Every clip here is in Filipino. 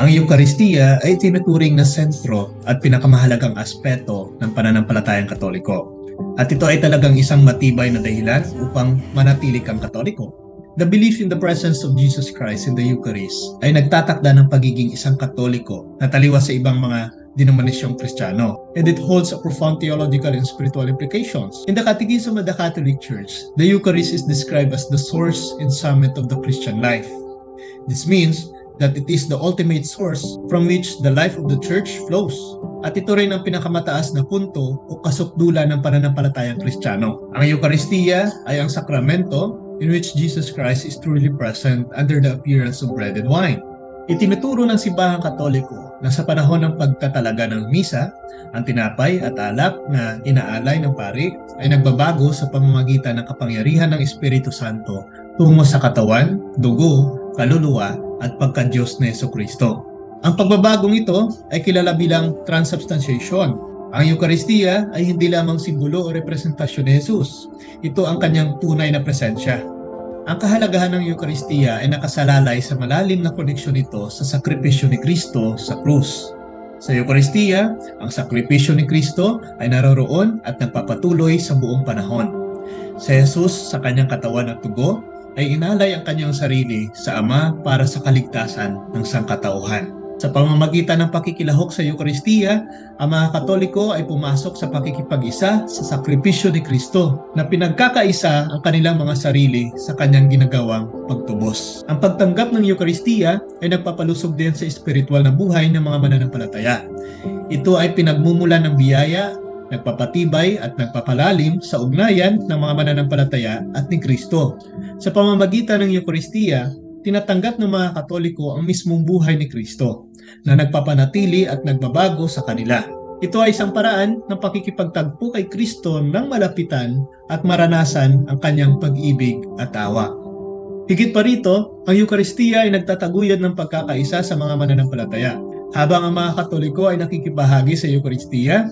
Ang Eucharistia ay tinuturing na sentro at pinakamahalagang aspeto ng pananampalatayang Katoliko. At ito ay talagang isang matibay na dahilan upang manatili kang Katoliko. The belief in the presence of Jesus Christ in the Eucharist ay nagtatakda ng pagiging isang Katoliko na taliwas sa ibang mga denominasyong Kristiyano, and it holds a profound theological and spiritual implications. In the Catechism of the Catholic Church, the Eucharist is described as the source and summit of the Christian life. This means that it is the ultimate source from which the life of the Church flows. At ito rin ang pinakamataas na punto o kasukdulan ng pananampalatayang Kristiyano. Ang Eucharistia ay ang sakramento in which Jesus Christ is truly present under the appearance of bread and wine. Itinuturo ng Simbahang Katoliko na sa panahon ng pagtatalaga ng misa, ang tinapay at alak na inaalay ng pari ay nagbabago sa pamamagitan ng kapangyarihan ng Espiritu Santo tungo sa katawan, dugo, kaluluwa at pagka-Diyos na Jesucristo. Ang pagbabagong ito ay kilala bilang transubstantiation. Ang Eucharistia ay hindi lamang simbolo o representasyon ni Jesus. Ito ang kanyang tunay na presensya. Ang kahalagahan ng Eucharistia ay nakasalalay sa malalim na koneksyon nito sa sakripisyo ni Kristo sa krus. Sa Eucharistia, ang sakripisyo ni Kristo ay naroroon at nagpapatuloy sa buong panahon. Si Jesus sa kanyang katawan at dugo ay inalay ang kanyang sarili sa Ama para sa kaligtasan ng sangkatauhan. Sa pamamagitan ng pakikilahok sa Eucharistia, ang mga Katoliko ay pumasok sa pakikipag-isa sa sakripisyo ni Kristo na pinagkakaisa ang kanilang mga sarili sa kanyang ginagawang pagtubos. Ang pagtanggap ng Eucharistia ay nagpapalusog din sa espiritual na buhay ng mga mananampalataya. Ito ay pinagmumulan ng biyaya, nagpapatibay at nagpapalalim sa ugnayan ng mga mananampalataya at ni Kristo. Sa pamamagitan ng Eucharistia, tinatanggap ng mga Katoliko ang mismong buhay ni Kristo na nagpapanatili at nagbabago sa kanila. Ito ay isang paraan ng pakikipagtagpo kay Kristo ng malapitan at maranasan ang kanyang pag-ibig at awa. Higit pa rito, ang Eucharistia ay nagtataguyod ng pagkakaisa sa mga mananampalataya. Habang ang mga Katoliko ay nakikibahagi sa Eucharistia,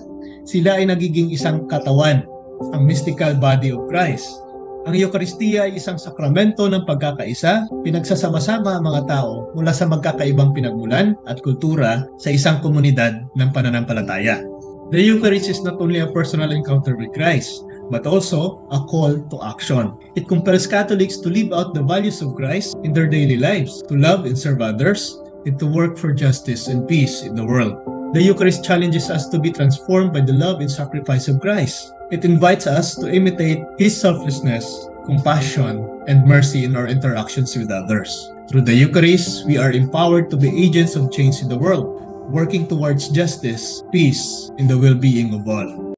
sila ay nagiging isang katawan, ang mystical body of Christ. Ang Eucharistia ay isang sakramento ng pagkakaisa, pinagsasama-sama ang mga tao mula sa magkakaibang pinagmulan at kultura sa isang komunidad ng pananampalataya. The Eucharist is not only a personal encounter with Christ, but also a call to action. It compels Catholics to live out the values of Christ in their daily lives, to love and serve others, and to work for justice and peace in the world. The Eucharist challenges us to be transformed by the love and sacrifice of Christ. It invites us to imitate His selflessness, compassion, and mercy in our interactions with others. Through the Eucharist, we are empowered to be agents of change in the world, working towards justice, peace, and the well-being of all.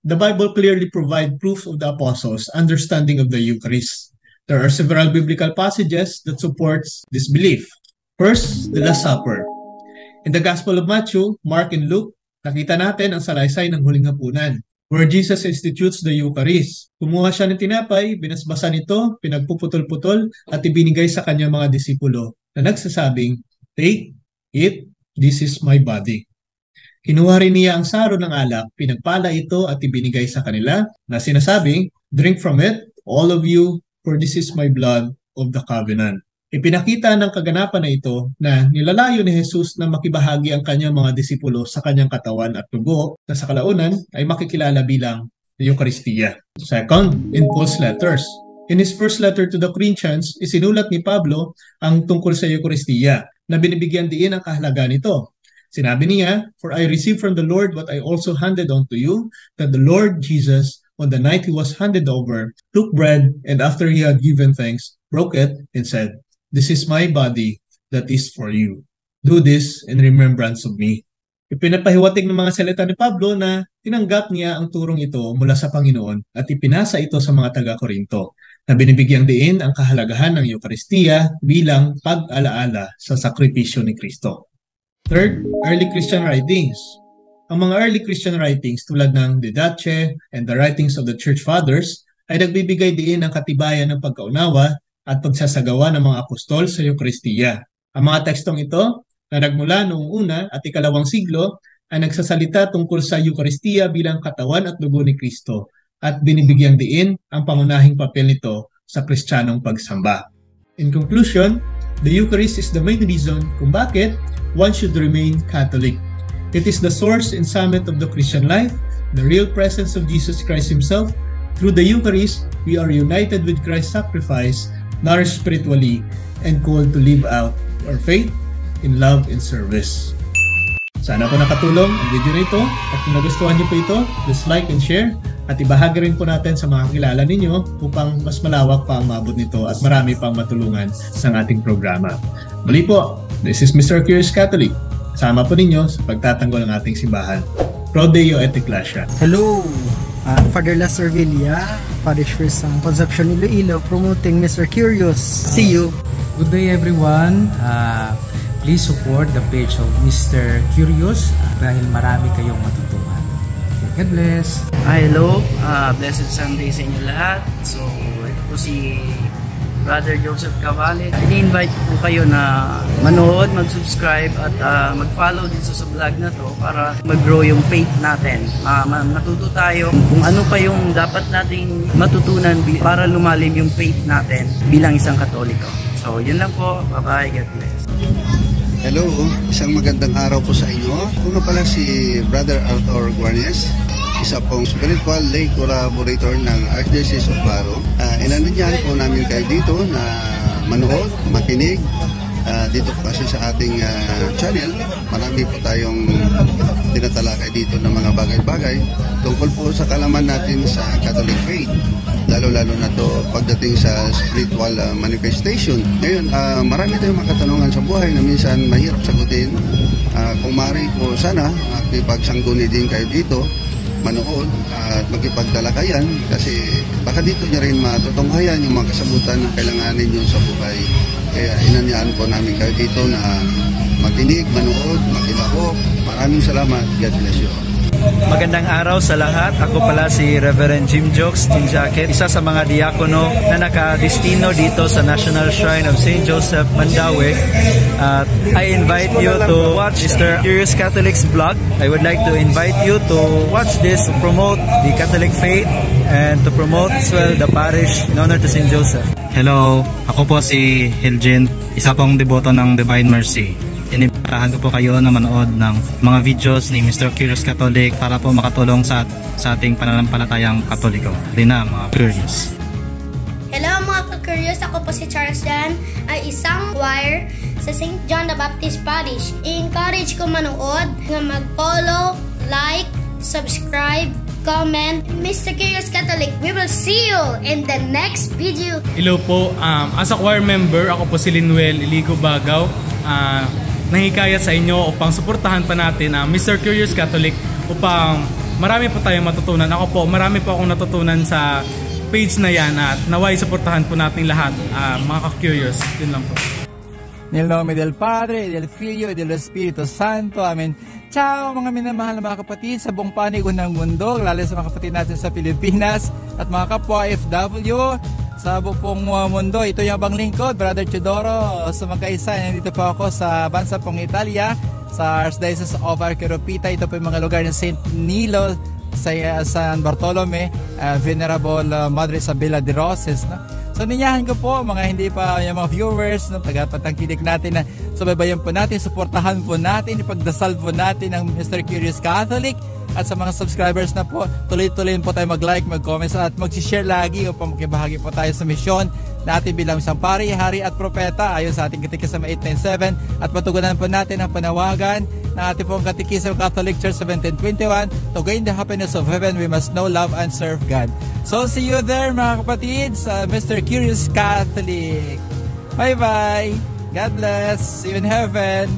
The Bible clearly provides proof of the Apostles' understanding of the Eucharist. There are several biblical passages that support this belief. First, the Last Supper. In the Gospel of Matthew, Mark, and Luke, nakita natin ang salaysay ng huling hapunan, where Jesus institutes the Eucharist. Kumuha siya ng tinapay, binasbasan ito, pinagpuputol-putol, at ibinigay sa kanyang mga disipulo na nagsasabing, "Take, eat, this is my body." Kinuha rin niya ang saro ng alak, pinagpala ito at ibinigay sa kanila na sinasabing, "Drink from it, all of you, for this is my blood of the covenant." Ipinakita ng kaganapan na ito na nilalayo ni Jesus na makibahagi ang kanyang mga disipulo sa kanyang katawan at dugo na sa kalaunan ay makikilala bilang Eucharistia. Second, in Paul's letters. In his first letter to the Corinthians, isinulat ni Pablo ang tungkol sa Eucharistia na binibigyan diin ang kahalagahan nito. Sinabi niya, "For I received from the Lord what I also handed on to you, that the Lord Jesus, on the night He was handed over, took bread, and after He had given thanks, broke it, and said, 'This is my body that is for you. Do this in remembrance of me.'" Ipinapahiwatig ng mga salita ni Pablo na tinanggap niya ang turong ito mula sa Panginoon at ipinasa ito sa mga taga-Korinto na binibigyang diin ang kahalagahan ng Eucharistia bilang pag-alaala sa sakripisyo ni Kristo. Third, early Christian writings. Ang mga early Christian writings tulad ng Didache and the writings of the Church Fathers ay nagbibigay diin ng katibayan ng pagkaunawa at pagsasagawa ng mga apostol sa Eucharistia. Ang mga tekstong ito na nagmula noong una at ikalawang siglo ay nagsasalita tungkol sa Eucharistia bilang katawan at dugo ni Kristo at binibigyang diin ang pangunahing papel nito sa Kristiyanong pagsamba. In conclusion, The Eucharist is the main reason kung bakit one should remain Catholic. It is the source and summit of the Christian life, the real presence of Jesus Christ Himself. Through the Eucharist, we are united with Christ's sacrifice, nourished spiritually, and called to live out our faith in love and service. Sana po nakatulong ang video na ito, at kung nagustuhan niyo po ito, please like and share, at ibahagi rin po natin sa mga kilala ninyo upang mas malawak pa ang maabot nito at marami pang matulungan sa ating programa. Muli po, this is Mr. Curious Catholic. Kasama po ninyo sa pagtatanggol ng ating simbahan. Pro Deo et Ecclesia. Hello! Father Lester Villa, Parish Priest ng Concepcion Iloilo, promoting Mr. Curious. See you! Good day everyone! Please support the page of Mr. Curious dahil marami kayong matutunan. God bless! Hello! Blessed Sunday sa inyo lahat. So, ito po si Brother Joseph Cavale. I-invite po kayo na manood, mag-subscribe at mag-follow din sa vlog na to para mag-grow yung faith natin. Matuto tayo kung ano pa yung dapat nating matutunan para lumalim yung faith natin bilang isang Katoliko. So, yun lang po. Bye-bye. God bless. Hello, isang magandang araw po sa inyo. Ako nga pala si Brother Arthur Guarnes, isa pong spiritual lay collaborator ng Archdiocese of Baro. Inanunyahan po namin kayo dito na manood, makinig. Dito po kasi sa ating channel, marami po tayong tinatalakay dito ng mga bagay-bagay tungkol po sa kalaman natin sa Catholic faith. Lalo-lalo na to pagdating sa spiritual manifestation. Ngayon, marami tayong mga katanungan sa buhay na minsan mahirap sagutin. Kung maaari po sana, makipagsangguni din kayo dito, manood at magkipagtalakayan kasi baka dito nyo rin matutunghayan yung mga kasabutan na kailanganin nyo sa buhay. Kaya inanyaan po namin kayo dito na makinig, manood, makilahok. Maraming salamat. God bless you. Magandang araw sa lahat. Ako pala si Reverend Jim Jokes Tinjaket, isa sa mga diakono na nakadestino dito sa National Shrine of St. Joseph, Mandaue. I invite you to watch Mr. Curious Catholic's vlog. I would like to invite you to watch this to promote the Catholic faith and to promote as well the parish in honor to St. Joseph. Hello, ako po si Hiljen, isa pong deboto ng Divine Mercy. Inimbitahan ko po kayo na manood ng mga videos ni Mr. Curious Catholic para po makatulong sa ating pananampalatayang Katoliko. Rin na mga curious. Hello mga ka-curious, ako po si Charles Jan, ay isang choir sa St. John the Baptist Parish. I-encourage ko manood na mag-follow, like, subscribe, comment. Mr. Curious Catholic, we will see you in the next video. Hello po, as a choir member, ako po si Linuel Iligo Bagaw. Nangikayat sa inyo upang suportahan pa natin ang Mr. Curious Catholic upang marami po tayong matutunan. Ako po, marami po akong natutunan sa page na yan at naway suportahan po natin lahat, mga ka-curious. Yun lang po. Nel nome del Padre, del Figlio, e dello Spirito Santo. Amen. Ciao mga minamahal na mga kapatid sa buong panig ng mundo, lalo sa mga kapatid natin sa Pilipinas at mga kapwa FW sa buong mundo. Ito yung abang lingkod, Brother Chidoro. Sa magkaisa, nandito po ako sa bansa pong Italia, sa Archdiocese of Arqueropita. Ito po yung mga lugar ng St. Nilo, sa San Bartolome, Venerable Madre Isabella de Roses. No? So ninyahan ko po mga hindi pa yung mga viewers, no, tagapatangkilik natin na subaybayan po natin, suportahan po natin, ipagdasal po natin ang Mr. Curious Catholic. At sa mga subscribers na po, tuloy-tuloy po tayo mag-like, mag-comment at mag-share lagi upang makibahagi po tayo sa misyon natin bilang isang pari, hari at propeta ayon sa ating Katekismo 897 at patugunan po natin ang panawagan ng ating pong Katekismo Catholic Church 1721, to gain the happiness of heaven, we must know, love, and serve God. So see you there mga kapatid sa Mr. Curious Catholic. Bye-bye! God bless! See you in heaven!